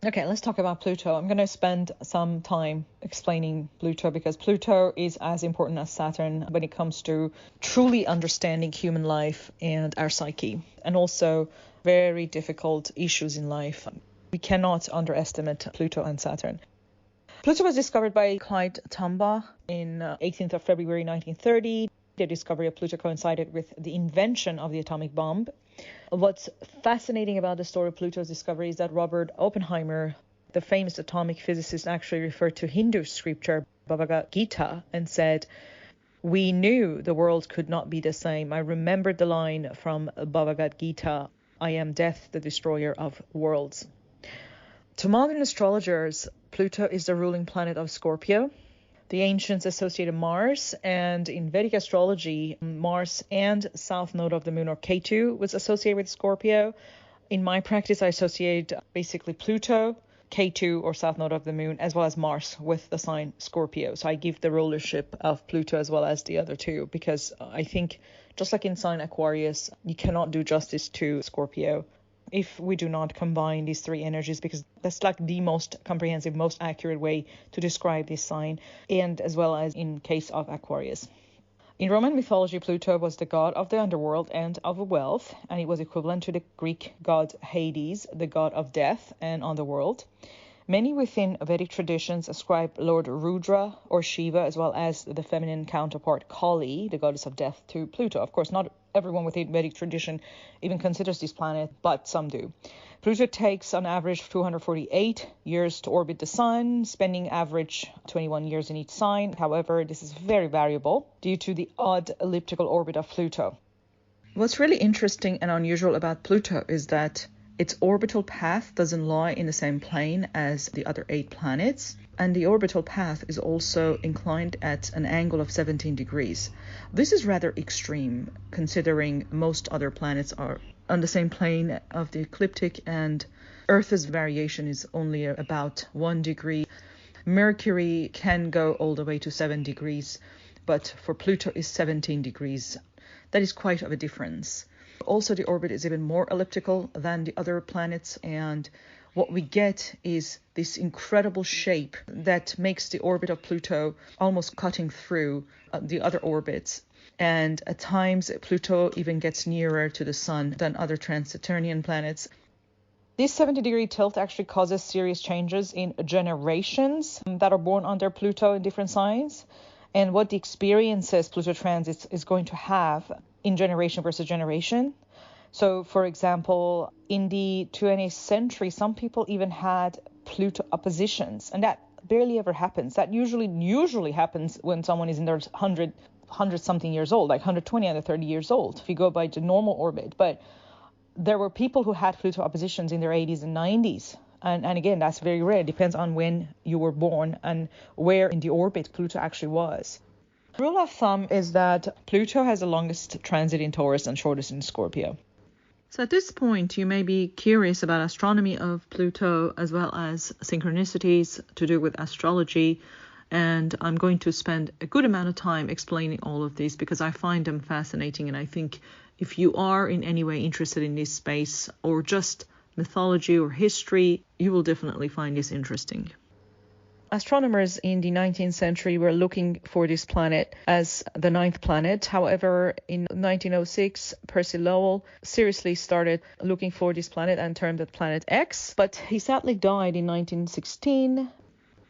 Okay, let's talk about Pluto. I'm going to spend some time explaining Pluto because Pluto is as important as Saturn when it comes to truly understanding human life and our psyche, and also very difficult issues in life. We cannot underestimate Pluto and Saturn. Pluto was discovered by Clyde Tombaugh in 18th of February 1930. The discovery of Pluto coincided with the invention of the atomic bomb. What's fascinating about the story of Pluto's discovery is that Robert Oppenheimer, the famous atomic physicist, actually referred to Hindu scripture, Bhagavad Gita, and said, "We knew the world could not be the same. I remembered the line from Bhagavad Gita, I am death, the destroyer of worlds." To modern astrologers, Pluto is the ruling planet of Scorpio. The ancients associated Mars, and in Vedic astrology, Mars and south node of the moon, or Ketu, was associated with Scorpio. In my practice, I associate basically Pluto, Ketu, or south node of the moon, as well as Mars with the sign Scorpio. So I give the rulership of Pluto as well as the other two, because I think just like in sign Aquarius, you cannot do justice to Scorpio if we do not combine these three energies, because that's like the most comprehensive, most accurate way to describe this sign, and as well as in case of Aquarius. In Roman mythology, Pluto was the god of the underworld and of wealth, and it was equivalent to the Greek god Hades, the god of death and underworld. Many within Vedic traditions ascribe Lord Rudra or Shiva, as well as the feminine counterpart Kali, the goddess of death, to Pluto. Of course, not everyone within Vedic tradition even considers this planet, but some do. Pluto takes on average 248 years to orbit the sun, spending average 21 years in each sign. However, this is very variable due to the odd elliptical orbit of Pluto. What's really interesting and unusual about Pluto is that its orbital path doesn't lie in the same plane as the other 8 planets, and the orbital path is also inclined at an angle of 17 degrees. This is rather extreme, considering most other planets are on the same plane of the ecliptic, and Earth's variation is only about 1 degree. Mercury can go all the way to 7 degrees, but for Pluto is 17 degrees. That is quite of a difference. Also, the orbit is even more elliptical than the other planets, and what we get is this incredible shape that makes the orbit of Pluto almost cutting through the other orbits. And at times, Pluto even gets nearer to the sun than other trans-Saturnian planets. This 70-degree tilt actually causes serious changes in generations that are born under Pluto in different signs, and what the experiences Pluto transits is going to have in generation versus generation. So, for example, in the 20th century, some people even had Pluto oppositions, and that barely ever happens. That usually happens when someone is in their 100 something years old, like 120, 130 years old, if you go by the normal orbit. But there were people who had Pluto oppositions in their 80s and 90s. And again, that's very rare. It depends on when you were born and where in the orbit Pluto actually was. Rule of thumb is that Pluto has the longest transit in Taurus and shortest in Scorpio. So at this point, you may be curious about astronomy of Pluto as well as synchronicities to do with astrology. And I'm going to spend a good amount of time explaining all of these because I find them fascinating. And I think if you are in any way interested in this space or just mythology or history, you will definitely find this interesting. Astronomers in the 19th century were looking for this planet as the 9th planet. However, in 1906, Percy Lowell seriously started looking for this planet and termed it Planet X, but he sadly died in 1916.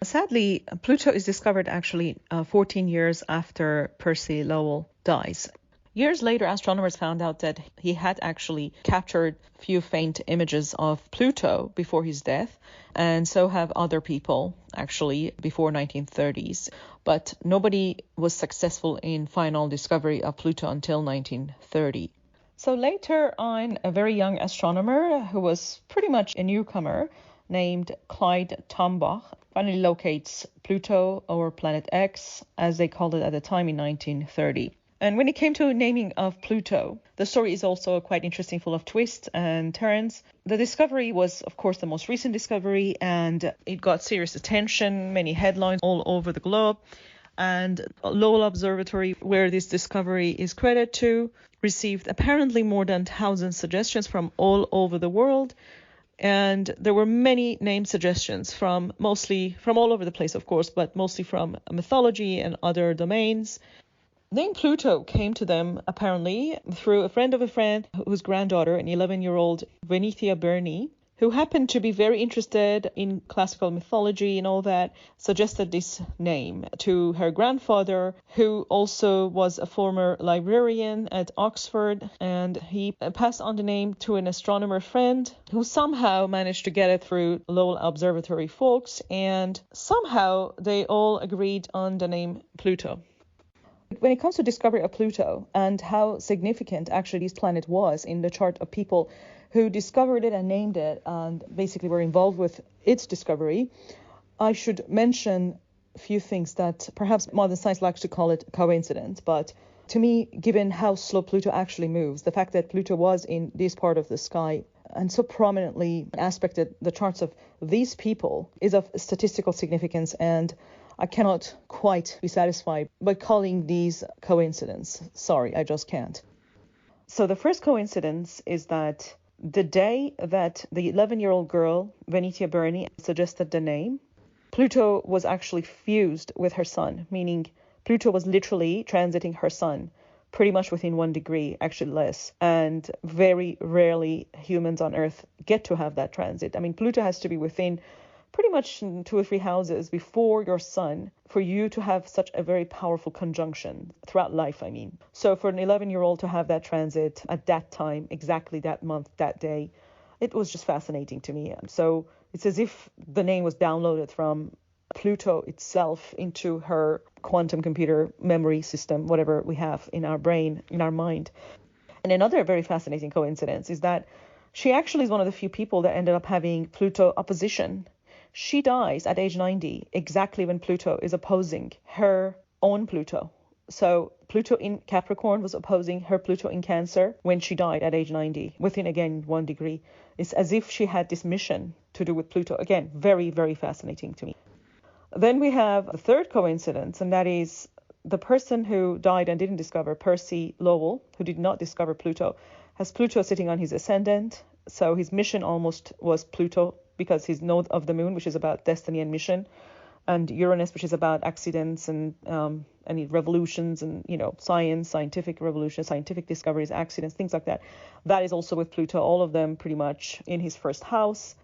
Sadly, Pluto is discovered actually 14 years after Percy Lowell dies. Years later, astronomers found out that he had actually captured a few faint images of Pluto before his death, and so have other people actually before 1930s. But nobody was successful in final discovery of Pluto until 1930. So later on, a very young astronomer who was pretty much a newcomer named Clyde Tombaugh finally locates Pluto, or Planet X, as they called it at the time, in 1930. And when it came to naming of Pluto, the story is also quite interesting, full of twists and turns. The discovery was, of course, the most recent discovery, and it got serious attention, many headlines all over the globe. And Lowell Observatory, where this discovery is credited to, received apparently more than 1,000 suggestions from all over the world. And there were many name suggestions mostly from all over the place, of course, but mostly from mythology and other domains. Name Pluto came to them apparently through a friend of a friend whose granddaughter, an 11-year-old Venethia Burney, who happened to be very interested in classical mythology and all that, suggested this name to her grandfather, who also was a former librarian at Oxford, and he passed on the name to an astronomer friend who somehow managed to get it through Lowell Observatory folks, and somehow they all agreed on the name Pluto. When it comes to discovery of Pluto and how significant actually this planet was in the chart of people who discovered it and named it and basically were involved with its discovery, I should mention a few things that perhaps modern science likes to call it coincidence, but to me, given how slow Pluto actually moves, the fact that Pluto was in this part of the sky and so prominently aspected the charts of these people is of statistical significance, and I cannot quite be satisfied by calling these coincidence. Sorry, I just can't. So the first coincidence is that the day that the 11-year-old girl, Venethia Burney, suggested the name, Pluto was actually fused with her sun, meaning Pluto was literally transiting her sun pretty much within 1 degree, actually less. And very rarely humans on Earth get to have that transit. I mean, Pluto has to be within pretty much 2 or 3 houses before your sun for you to have such a very powerful conjunction throughout life, I mean. So for an 11-year-old to have that transit at that time, exactly that month, that day, it was just fascinating to me. So it's as if the name was downloaded from Pluto itself into her quantum computer memory system, whatever we have in our brain, in our mind. And another very fascinating coincidence is that she actually is one of the few people that ended up having Pluto opposition. She dies at age 90, exactly when Pluto is opposing her own Pluto. So Pluto in Capricorn was opposing her Pluto in Cancer when she died at age 90, within, again, 1 degree. It's as if she had this mission to do with Pluto. Again, very, very fascinating to me. Then we have the third coincidence, and that is the person who died and didn't discover, Percy Lowell, who did not discover Pluto, has Pluto sitting on his ascendant. So his mission almost was Pluto, because his node of the moon, which is about destiny and mission, and Uranus, which is about accidents and any revolutions and, science, scientific revolutions, scientific discoveries, accidents, things like that. That is also with Pluto, all of them pretty much in his first house.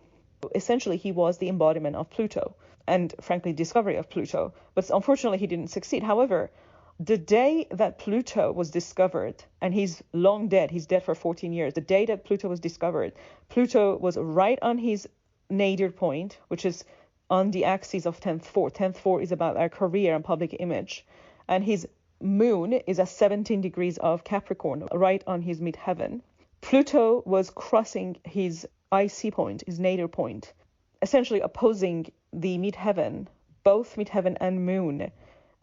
Essentially, he was the embodiment of Pluto and, frankly, discovery of Pluto. But unfortunately, he didn't succeed. However, the day that Pluto was discovered, and he's long dead, he's dead for 14 years, the day that Pluto was discovered, Pluto was right on his nadir point, which is on the axis of 10th fort. 10th fort is about our career and public image. And his moon is at 17 degrees of Capricorn, right on his midheaven. Pluto was crossing his IC point, his nadir point, essentially opposing the midheaven, both midheaven and moon,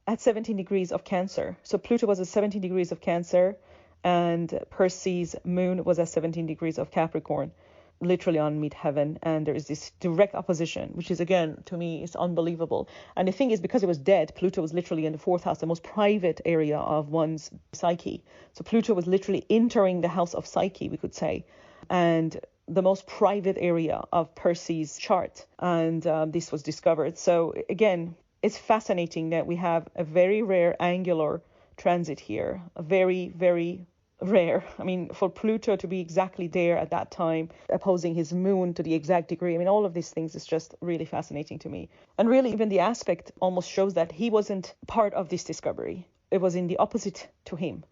at 17 degrees of Cancer. So Pluto was at 17 degrees of Cancer, and Percy's moon was at 17 degrees of Capricorn, literally on midheaven. And there is this direct opposition, which is, again, to me, is unbelievable. And the thing is, because it was dead, Pluto was literally in the 4th house, the most private area of one's psyche. So Pluto was literally entering the house of psyche, we could say, and the most private area of Percy's chart. And this was discovered. So again, it's fascinating that we have a very rare angular transit here, a very, very rare. I mean, for Pluto to be exactly there at that time, opposing his moon to the exact degree. I mean, all of these things is just really fascinating to me. And really, even the aspect almost shows that he wasn't part of this discovery. It was in the opposite to him.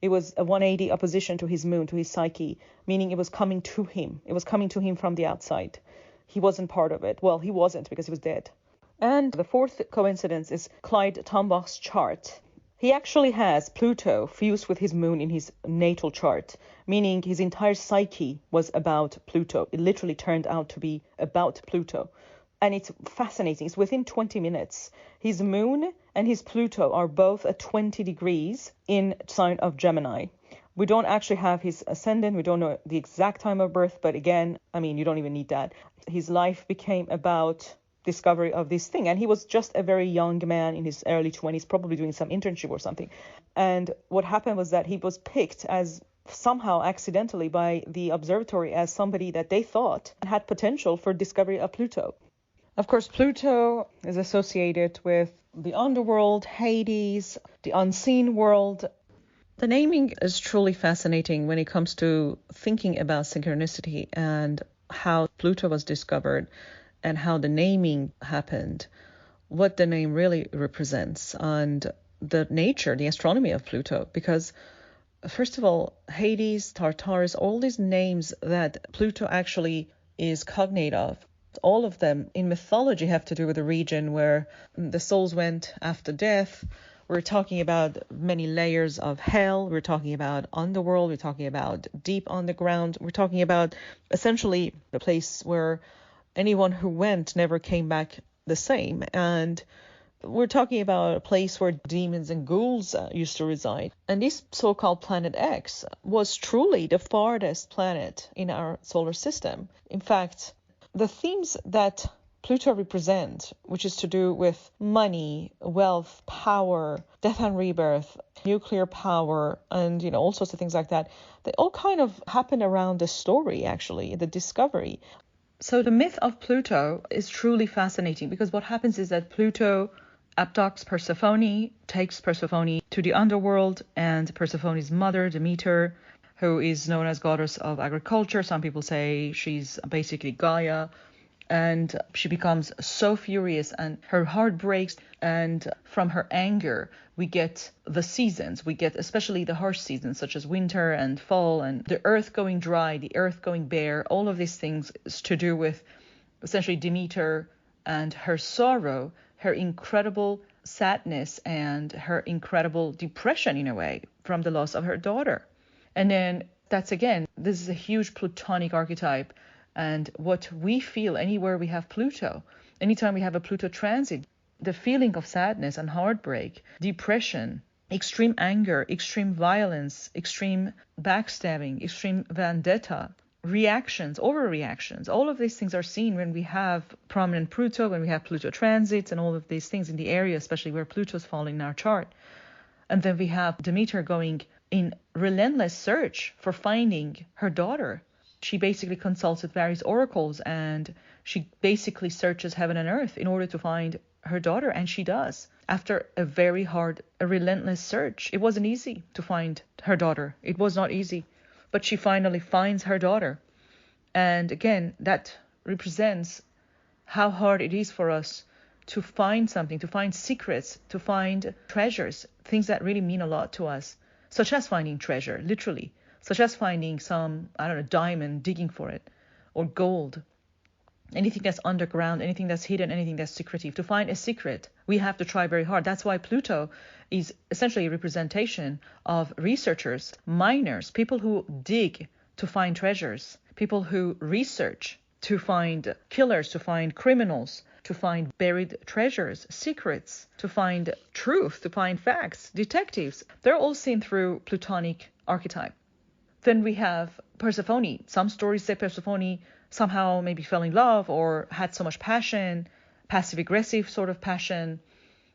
It was a 180 opposition to his moon, to his psyche, meaning it was coming to him. It was coming to him from the outside. He wasn't part of it. Well, he wasn't, because he was dead. And the fourth coincidence is Clyde Tombach's chart. He actually has Pluto fused with his moon in his natal chart, meaning his entire psyche was about Pluto. It literally turned out to be about Pluto. And it's fascinating. It's within 20 minutes. His moon and his Pluto are both at 20 degrees in sign of Gemini. We don't actually have his ascendant. We don't know the exact time of birth. But again, I mean, you don't even need that. His life became about discovery of this thing. And he was just a very young man in his early 20s, probably doing some internship or something. And what happened was that he was picked as somehow accidentally by the observatory as somebody that they thought had potential for discovery of Pluto. Of course, Pluto is associated with the underworld, Hades, the unseen world. The naming is truly fascinating when it comes to thinking about synchronicity and how Pluto was discovered and how the naming happened, what the name really represents, and the nature, the astronomy of Pluto. Because first of all, Hades, Tartarus, all these names that Pluto actually is cognate of, all of them in mythology have to do with the region where the souls went after death. We're talking about many layers of hell. We're talking about underworld. We're talking about deep underground. We're talking about essentially the place where anyone who went never came back the same. And we're talking about a place where demons and ghouls used to reside. And this so-called Planet X was truly the farthest planet in our solar system. In fact, the themes that Pluto represents, which is to do with money, wealth, power, death and rebirth, nuclear power, and all sorts of things like that, they all kind of happen around the story, actually, the discovery. So the myth of Pluto is truly fascinating because what happens is that Pluto abducts Persephone, takes Persephone to the underworld, and Persephone's mother, Demeter, who is known as goddess of agriculture. Some people say she's basically Gaia. And she becomes so furious and her heart breaks. And from her anger, we get the seasons. We get especially the harsh seasons, such as winter and fall, and the earth going dry, the earth going bare. All of these things is to do with essentially Demeter and her sorrow, her incredible sadness, and her incredible depression in a way from the loss of her daughter. And then this is a huge Plutonic archetype. And what we feel anywhere we have Pluto, anytime we have a Pluto transit, the feeling of sadness and heartbreak, depression, extreme anger, extreme violence, extreme backstabbing, extreme vendetta, reactions, overreactions, all of these things are seen when we have prominent Pluto, when we have Pluto transits and all of these things in the area, especially where Pluto's falling in our chart. And then we have Demeter going in relentless search for finding her daughter. She basically consulted various oracles and she basically searches heaven and earth in order to find her daughter. And she does. After a very hard, a relentless search. It wasn't easy to find her daughter. It was not easy. But she finally finds her daughter. And again, that represents how hard it is for us to find something, to find secrets, to find treasures, things that really mean a lot to us, such as finding treasure, literally. Such as finding some, diamond, digging for it, or gold. Anything that's underground, anything that's hidden, anything that's secretive. To find a secret, we have to try very hard. That's why Pluto is essentially a representation of researchers, miners, people who dig to find treasures, people who research to find killers, to find criminals, to find buried treasures, secrets, to find truth, to find facts, detectives. They're all seen through Plutonic archetype. Then we have Persephone. Some stories say Persephone somehow maybe fell in love or had so much passion, passive-aggressive sort of passion,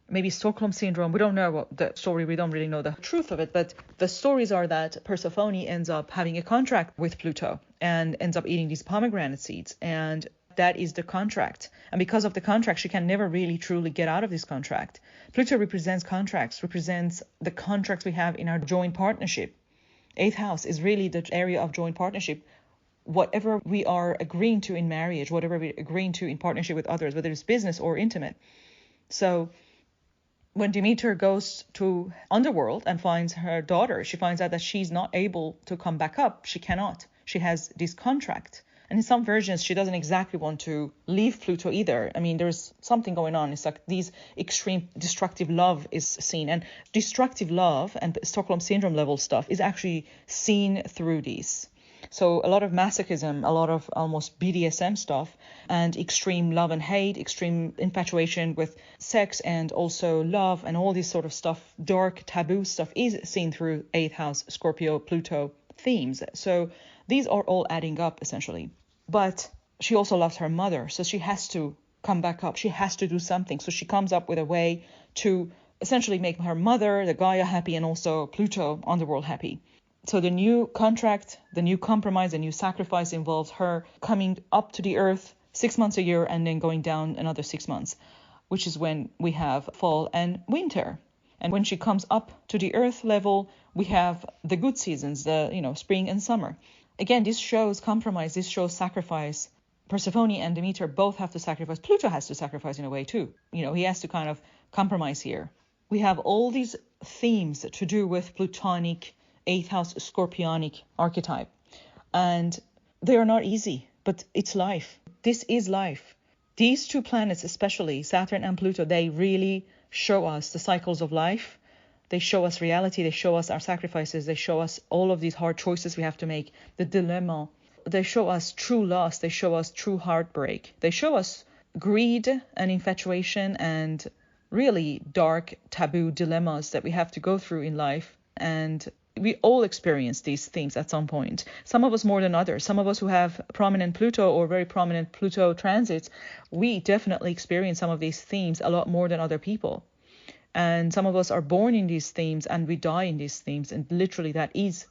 maybe Stockholm syndrome. We don't know what the story, we don't really know the truth of it, but the stories are that Persephone ends up having a contract with Pluto and ends up eating these pomegranate seeds. And that is the contract. And because of the contract, she can never really truly get out of this contract. Pluto represents contracts, represents the contracts we have in our joint partnership. 8th house is really the area of joint partnership. Whatever we are agreeing to in marriage, whatever we're agreeing to in partnership with others, whether it's business or intimate. So when Demeter goes to underworld and finds her daughter, she finds out that she's not able to come back up. She cannot. She has this contract. And in some versions, she doesn't exactly want to leave Pluto either. I mean, there's something going on. It's like these extreme destructive love is seen. And destructive love and Stockholm Syndrome level stuff is actually seen through these. So a lot of masochism, a lot of almost BDSM stuff, and extreme love and hate, extreme infatuation with sex and also love and all this sort of stuff, dark taboo stuff is seen through 8th house Scorpio Pluto themes. So these are all adding up essentially. But she also loves her mother, so she has to come back up. She has to do something. So she comes up with a way to essentially make her mother, the Gaia, happy, and also Pluto, underworld, happy. So the new contract, the new compromise, the new sacrifice involves her coming up to the earth 6 months a year and then going down another 6 months, which is when we have fall and winter. And when she comes up to the earth level, we have the good seasons, the spring and summer. Again, this shows compromise, this shows sacrifice. Persephone and Demeter both have to sacrifice. Pluto has to sacrifice in a way too. He has to kind of compromise here. We have all these themes to do with Plutonic, 8th house Scorpionic archetype. And they are not easy, but it's life. This is life. These two planets, especially Saturn and Pluto, they really show us the cycles of life. They show us reality. They show us our sacrifices. They show us all of these hard choices we have to make, the dilemma. They show us true loss. They show us true heartbreak. They show us greed and infatuation and really dark, taboo dilemmas that we have to go through in life. And we all experience these themes at some point. Some of us more than others. Some of us who have prominent Pluto or very prominent Pluto transits, we definitely experience some of these themes a lot more than other people. And some of us are born in these themes and we die in these themes. And literally that is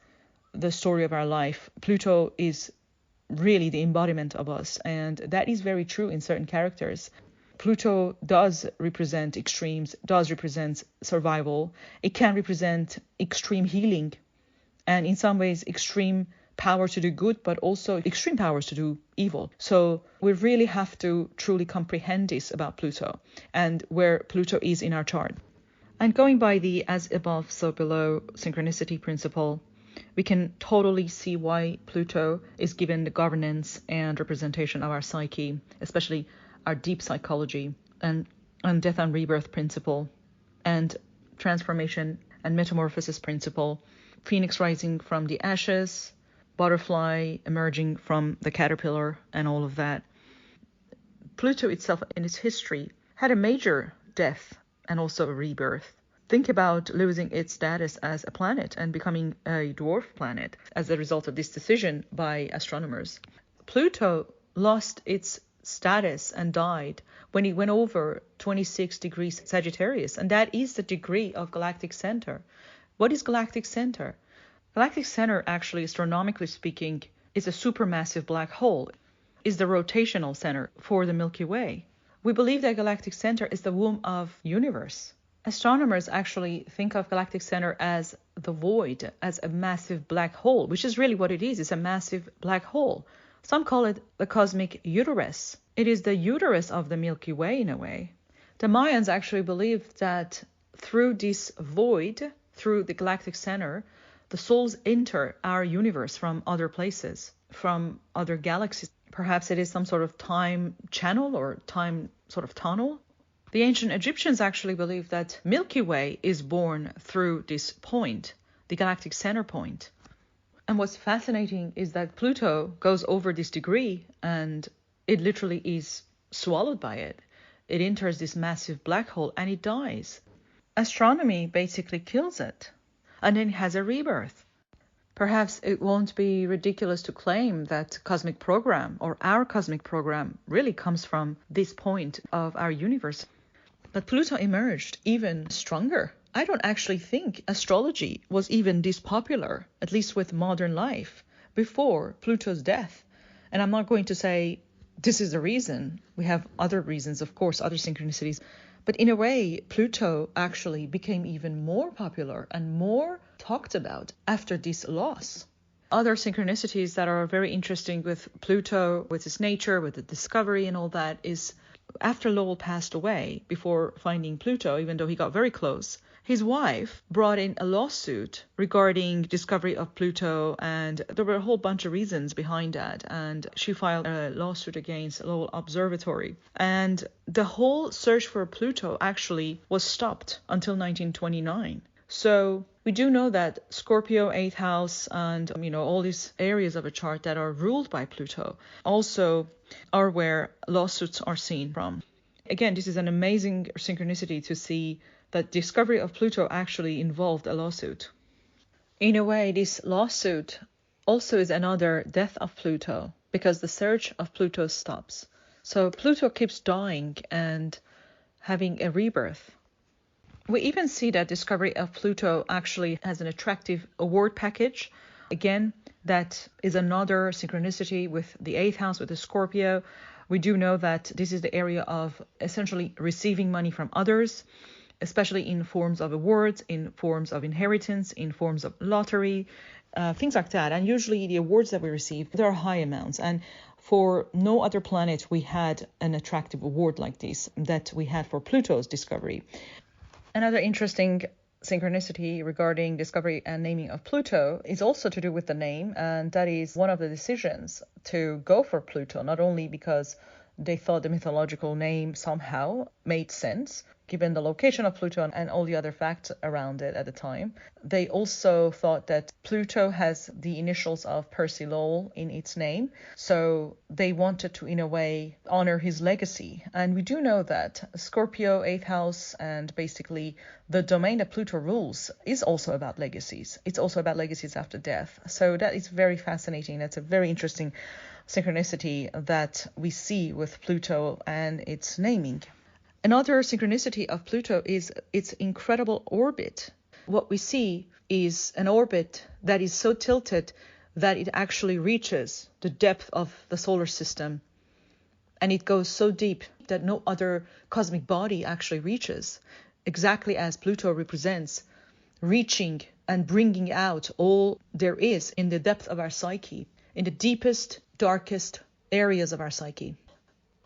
the story of our life. Pluto is really the embodiment of us. And that is very true in certain characters. Pluto does represent extremes, does represent survival. It can represent extreme healing and in some ways extreme power to do good, but also extreme powers to do evil. So we really have to truly comprehend this about Pluto and where Pluto is in our chart. And going by the as above, so below synchronicity principle, we can totally see why Pluto is given the governance and representation of our psyche, especially our deep psychology and death and rebirth principle and transformation and metamorphosis principle, phoenix rising from the ashes, butterfly emerging from the caterpillar and all of that. Pluto itself in its history had a major death and also a rebirth. Think about losing its status as a planet and becoming a dwarf planet as a result of this decision by astronomers. Pluto lost its status and died when it went over 26 degrees Sagittarius, and that is the degree of galactic center. What is galactic center? Galactic center, actually, astronomically speaking, is a supermassive black hole, is the rotational center for the Milky Way. We believe that galactic center is the womb of universe. Astronomers actually think of galactic center as the void, as a massive black hole, which is really what it is. It's a massive black hole. Some call it the cosmic uterus. It is the uterus of the Milky Way in a way. The Mayans actually believed that through this void, through the galactic center, the souls enter our universe from other places, from other galaxies. Perhaps it is some sort of time channel or time sort of tunnel. The ancient Egyptians actually believed that Milky Way is born through this point, the galactic center point. And what's fascinating is that Pluto goes over this degree and it literally is swallowed by it. It enters this massive black hole and it dies. Astronomy basically kills it and then has a rebirth. Perhaps it won't be ridiculous to claim that cosmic program or our cosmic program really comes from this point of our universe. But Pluto emerged even stronger. I don't actually think astrology was even this popular, at least with modern life, before Pluto's death. And I'm not going to say this is the reason. We have other reasons, of course, other synchronicities. But in a way, Pluto actually became even more popular and more talked about after this loss. Other synchronicities that are very interesting with Pluto, with its nature, with the discovery and all that is after Lowell passed away, before finding Pluto, even though he got very close, his wife brought in a lawsuit regarding discovery of Pluto, and there were a whole bunch of reasons behind that, and she filed a lawsuit against Lowell Observatory. And the whole search for Pluto actually was stopped until 1929. So we do know that Scorpio, 8th house, and all these areas of a chart that are ruled by Pluto also are where lawsuits are seen from. Again, this is an amazing synchronicity to see that discovery of Pluto actually involved a lawsuit. In a way, this lawsuit also is another death of Pluto, because the search of Pluto stops. So Pluto keeps dying and having a rebirth. We even see that discovery of Pluto actually has an attractive award package. Again, that is another synchronicity with the 8th house, with the Scorpio. We do know that this is the area of essentially receiving money from others, especially in forms of awards, in forms of inheritance, in forms of lottery, things like that. And usually the awards that we receive, there are high amounts. And for no other planet we had an attractive award like this that we had for Pluto's discovery. Another interesting synchronicity regarding discovery and naming of Pluto is also to do with the name, and that is one of the decisions to go for Pluto, not only because they thought the mythological name somehow made sense, given the location of Pluto and all the other facts around it at the time. They also thought that Pluto has the initials of Percy Lowell in its name, so they wanted to, in a way, honor his legacy. And we do know that Scorpio, 8th house, and basically the domain that Pluto rules is also about legacies. It's also about legacies after death. So that is very fascinating. That's a very interesting synchronicity that we see with Pluto and its naming. Another synchronicity of Pluto is its incredible orbit. What we see is an orbit that is so tilted that it actually reaches the depth of the solar system. And it goes so deep that no other cosmic body actually reaches, exactly as Pluto represents reaching and bringing out all there is in the depth of our psyche, in the deepest, darkest areas of our psyche.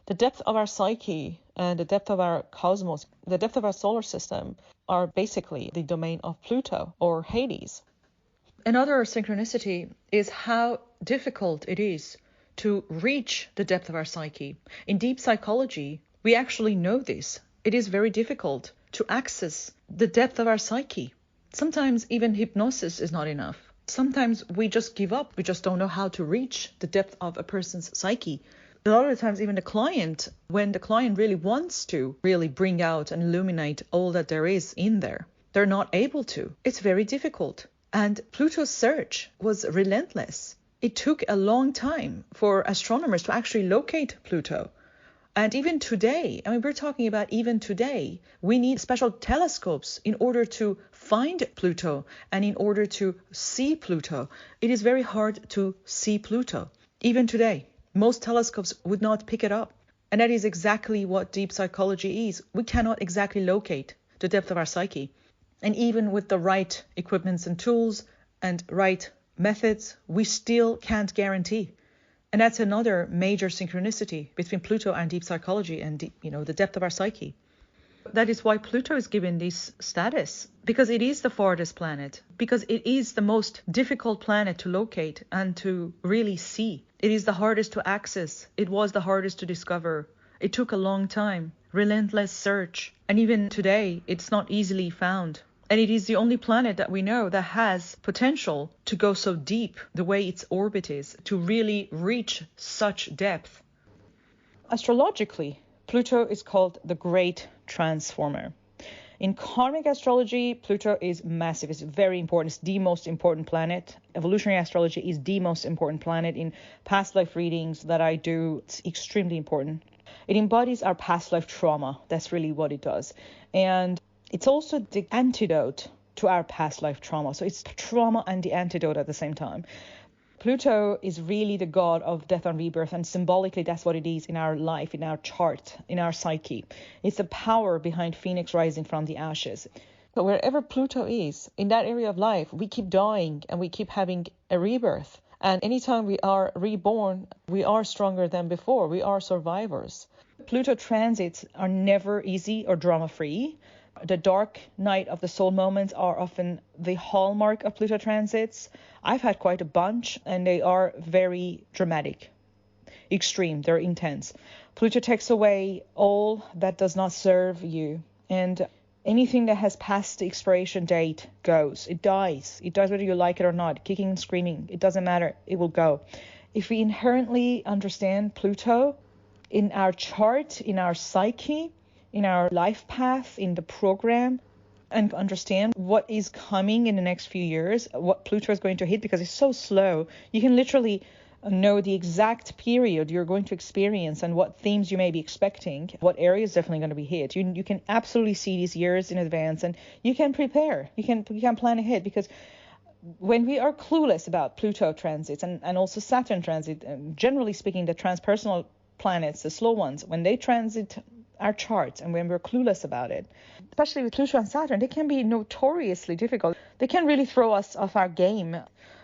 The depth of our psyche and the depth of our cosmos, the depth of our solar system are basically the domain of Pluto or Hades. Another synchronicity is how difficult it is to reach the depth of our psyche. In deep psychology, we actually know this. It is very difficult to access the depth of our psyche. Sometimes even hypnosis is not enough. Sometimes we just give up. We just don't know how to reach the depth of a person's psyche. A lot of the times, even the client, when the client really wants to really bring out and illuminate all that there is in there, they're not able to. It's very difficult. And Pluto's search was relentless. It took a long time for astronomers to actually locate Pluto. And even today, we're talking about even today, we need special telescopes in order to find Pluto and in order to see Pluto. It is very hard to see Pluto, even today. Most telescopes would not pick it up. And that is exactly what deep psychology is. We cannot exactly locate the depth of our psyche. And even with the right equipments and tools and right methods, we still can't guarantee. And that's another major synchronicity between Pluto and deep psychology and the depth of our psyche. That is why Pluto is given this status, because it is the farthest planet, because it is the most difficult planet to locate and to really see. It is the hardest to access. It was the hardest to discover. It took a long time, relentless search. And even today, it's not easily found. And it is the only planet that we know that has potential to go so deep the way its orbit is, to really reach such depth. Astrologically, Pluto is called the Great Transformer. In karmic astrology, Pluto is massive. It's very important. It's the most important planet. Evolutionary astrology is the most important planet. In past life readings that I do, it's extremely important. It embodies our past life trauma. That's really what it does. And it's also the antidote to our past life trauma. So it's trauma and the antidote at the same time. Pluto is really the god of death and rebirth, and symbolically that's what it is in our life, in our chart, in our psyche. It's the power behind Phoenix rising from the ashes. But wherever Pluto is, in that area of life, we keep dying and we keep having a rebirth. And anytime we are reborn, we are stronger than before. We are survivors. Pluto transits are never easy or drama-free. The dark night of the soul moments are often the hallmark of Pluto transits. I've had quite a bunch, and they are very dramatic, extreme, they're intense. Pluto takes away all that does not serve you, and anything that has passed the expiration date goes. It dies. It dies whether you like it or not, kicking and screaming. It doesn't matter. It will go. If we inherently understand Pluto in our chart, in our psyche, in our life path, in the program, and understand what is coming in the next few years, what Pluto is going to hit, because it's so slow. You can literally know the exact period you're going to experience and what themes you may be expecting, what area is definitely going to be hit. You can absolutely see these years in advance, and you can prepare. You can plan ahead, because when we are clueless about Pluto transits and also Saturn transit, generally speaking, the transpersonal planets, the slow ones, when they transit our charts and when we're clueless about it, especially with Pluto and Saturn, they can be notoriously difficult. They can really throw us off our game.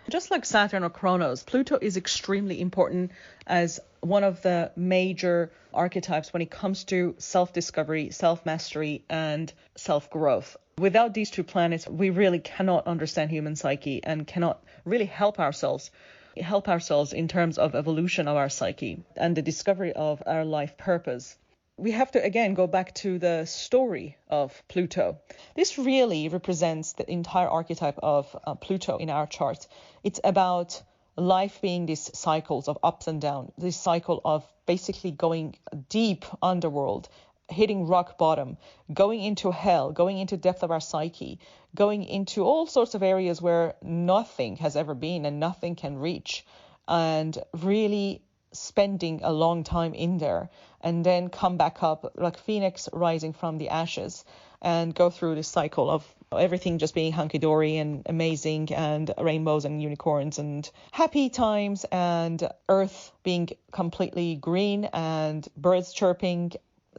Just like Saturn or Kronos, Pluto is extremely important as one of the major archetypes when it comes to self-discovery, self-mastery, and self-growth. Without these two planets, we really cannot understand human psyche and cannot really help ourselves in terms of evolution of our psyche and the discovery of our life purpose. We have to again go back to the story of Pluto. This really represents the entire archetype of Pluto in our charts. It's about life being these cycles of ups and downs, this cycle of basically going deep underworld, hitting rock bottom, going into hell, going into depth of our psyche, going into all sorts of areas where nothing has ever been and nothing can reach, and really spending a long time in there, and then come back up like Phoenix rising from the ashes and go through this cycle of everything just being hunky-dory and amazing and rainbows and unicorns and happy times and earth being completely green and birds chirping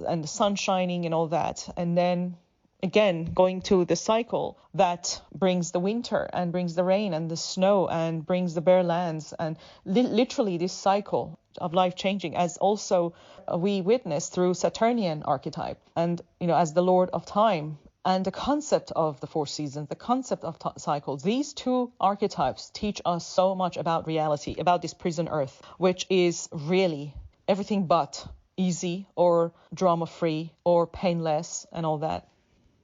and the sun shining and all that. And then again, going to the cycle that brings the winter and brings the rain and the snow and brings the bare lands, and literally this cycle of life changing, as also we witness through Saturnian archetype and, as the Lord of Time and the concept of the four seasons, the concept of cycles. These two archetypes teach us so much about reality, about this prison earth, which is really everything but easy or drama-free or painless and all that.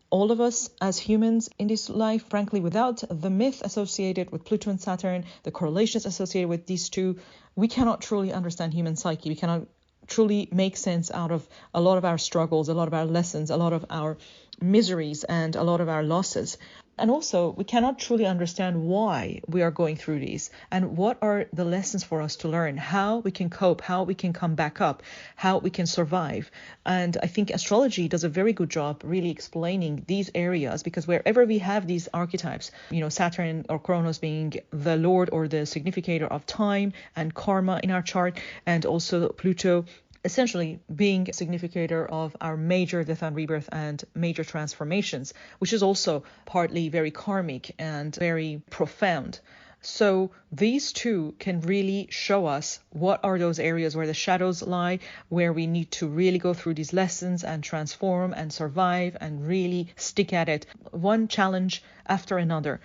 All of us as humans in this life, frankly, without the myth associated with Pluto and Saturn, the correlations associated with these two, we cannot truly understand human psyche. We cannot truly make sense out of a lot of our struggles, a lot of our lessons, a lot of our miseries, and a lot of our losses. And also, we cannot truly understand why we are going through these and what are the lessons for us to learn, how we can cope, how we can come back up, how we can survive. And I think astrology does a very good job really explaining these areas, because wherever we have these archetypes, Saturn or Kronos being the lord or the significator of time and karma in our chart, and also Pluto essentially being a significator of our major death and rebirth and major transformations, which is also partly very karmic and very profound. So these two can really show us what are those areas where the shadows lie, where we need to really go through these lessons and transform and survive and really stick at it, one challenge after another.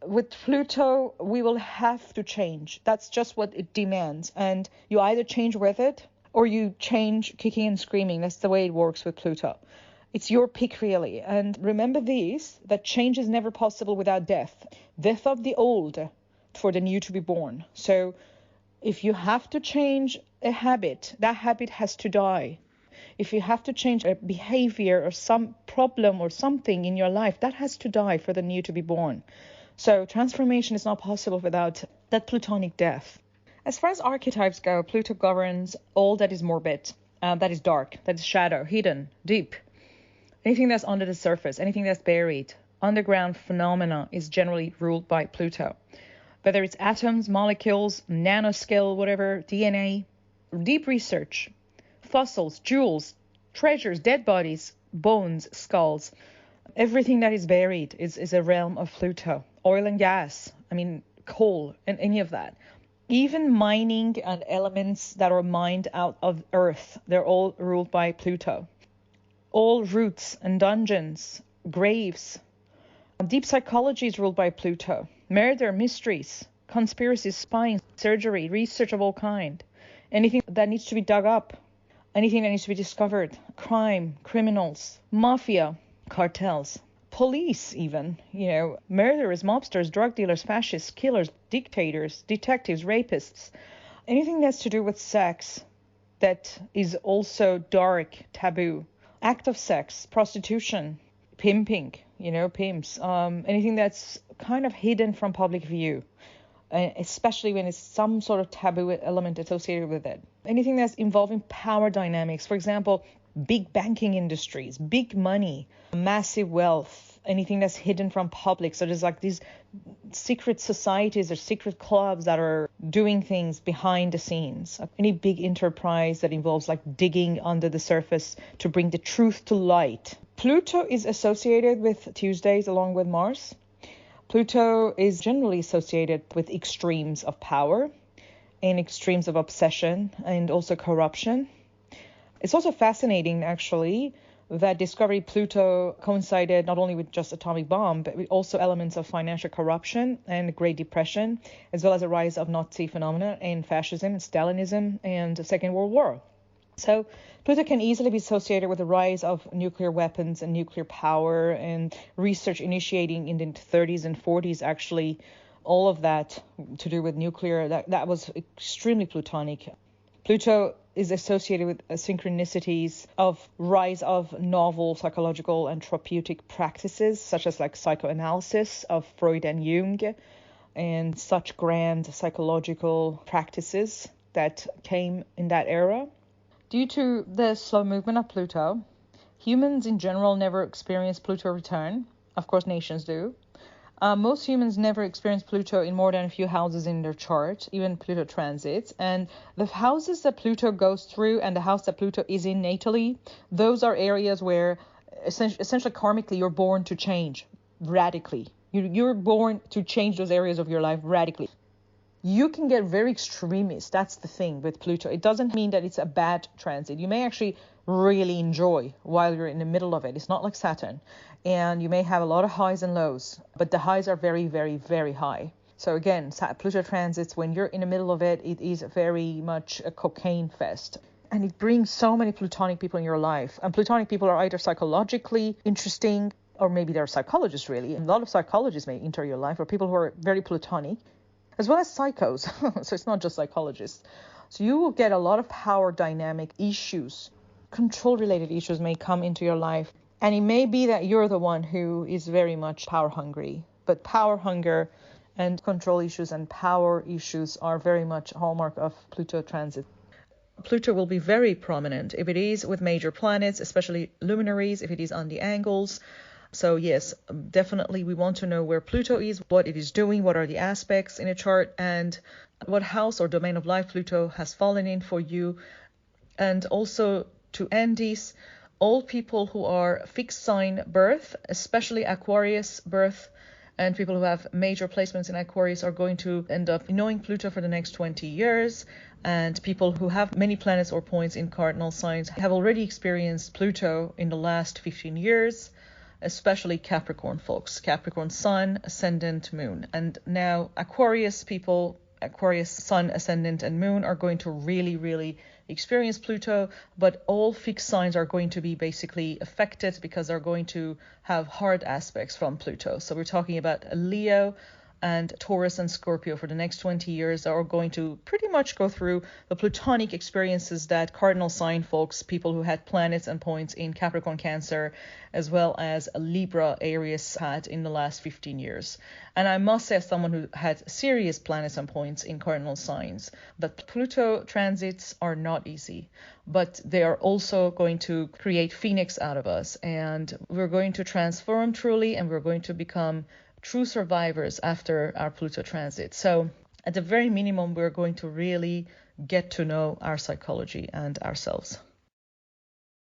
With Pluto, we will have to change. That's just what it demands. And you either change with it or you change kicking and screaming. That's the way it works with Pluto. It's your pick, really. And remember this, that change is never possible without death. Death of the old for the new to be born. So if you have to change a habit, that habit has to die. If you have to change a behavior or some problem or something in your life, that has to die for the new to be born. So transformation is not possible without that Plutonic death. As far as archetypes go, Pluto governs all that is morbid, that is dark, that is shadow, hidden, deep. Anything that's under the surface, anything that's buried, underground phenomena is generally ruled by Pluto. Whether it's atoms, molecules, nanoscale, whatever, DNA, deep research, fossils, jewels, treasures, dead bodies, bones, skulls. Everything that is buried is a realm of Pluto. Oil and gas, coal, and any of that. Even mining and elements that are mined out of Earth, they're all ruled by Pluto. All roots and dungeons, graves. Deep psychology is ruled by Pluto. Murder, mysteries, conspiracies, spying, surgery, research of all kind. Anything that needs to be dug up. Anything that needs to be discovered. Crime, criminals, mafia, cartels. Police even, murderers, mobsters, drug dealers, fascists, killers, dictators, detectives, rapists. Anything that's to do with sex that is also dark, taboo. Act of sex, prostitution, pimping, pimps. Anything that's kind of hidden from public view. especially when it's some sort of taboo element associated with it. Anything that's involving power dynamics, for example, big banking industries, big money, massive wealth, anything that's hidden from public. So there's like these secret societies or secret clubs that are doing things behind the scenes. Any big enterprise that involves like digging under the surface to bring the truth to light. Pluto is associated with Tuesdays along with Mars. Pluto is generally associated with extremes of power and extremes of obsession and also corruption. It's also fascinating, actually, that discovery Pluto coincided not only with just atomic bomb, but with also elements of financial corruption and the Great Depression, as well as a rise of Nazi phenomena and fascism and Stalinism and the Second World War. So Pluto can easily be associated with the rise of nuclear weapons and nuclear power and research initiating in the 30s and 40s, actually, all of that to do with nuclear, that was extremely Plutonic. Pluto is associated with synchronicities of rise of novel psychological and therapeutic practices, such as like psychoanalysis of Freud and Jung, and such grand psychological practices that came in that era. Due to the slow movement of Pluto, humans in general never experience Pluto return. Of course, nations do. Most humans never experience Pluto in more than a few houses in their chart, even Pluto transits. And the houses that Pluto goes through and the house that Pluto is in natally, those are areas where essentially karmically you're born to change radically. You're born to change those areas of your life radically. You can get very extremist. That's the thing with Pluto. It doesn't mean that it's a bad transit. You may actually really enjoy while you're in the middle of it. It's not like Saturn. And you may have a lot of highs and lows, but the highs are very, very, very high. So again, Pluto transits, when you're in the middle of it, it is very much a cocaine fest. And it brings so many Plutonic people in your life. And Plutonic people are either psychologically interesting, or maybe they're psychologists, really. A lot of psychologists may enter your life, or people who are very Plutonic, as well as psychos. So it's not just psychologists. So you will get a lot of power dynamic issues. Control-related issues may come into your life. And it may be that you're the one who is very much power hungry. But power hunger and control issues and power issues are very much a hallmark of Pluto transit. Pluto will be very prominent if it is with major planets, especially luminaries, if it is on the angles. So yes, definitely we want to know where Pluto is, what it is doing, what are the aspects in a chart, and what house or domain of life Pluto has fallen in for you. And also to end this, all people who are fixed sign birth, especially Aquarius birth, and people who have major placements in Aquarius are going to end up knowing Pluto for the next 20 years. And people who have many planets or points in cardinal signs have already experienced Pluto in the last 15 years. Especially Capricorn folks, Capricorn Sun, Ascendant, Moon. And now Aquarius people, Aquarius Sun, Ascendant, and Moon are going to really, really experience Pluto, but all fixed signs are going to be basically affected because they're going to have hard aspects from Pluto. So we're talking about Leo and Taurus and Scorpio for the next 20 years are going to pretty much go through the Plutonic experiences that cardinal sign folks, people who had planets and points in Capricorn, Cancer, as well as Libra, Aries had in the last 15 years. And I must say, as someone who had serious planets and points in cardinal signs, that Pluto transits are not easy, but they are also going to create phoenix out of us, and we're going to transform truly, and we're going to become true survivors after our Pluto transit. So at the very minimum, we're going to really get to know our psychology and ourselves.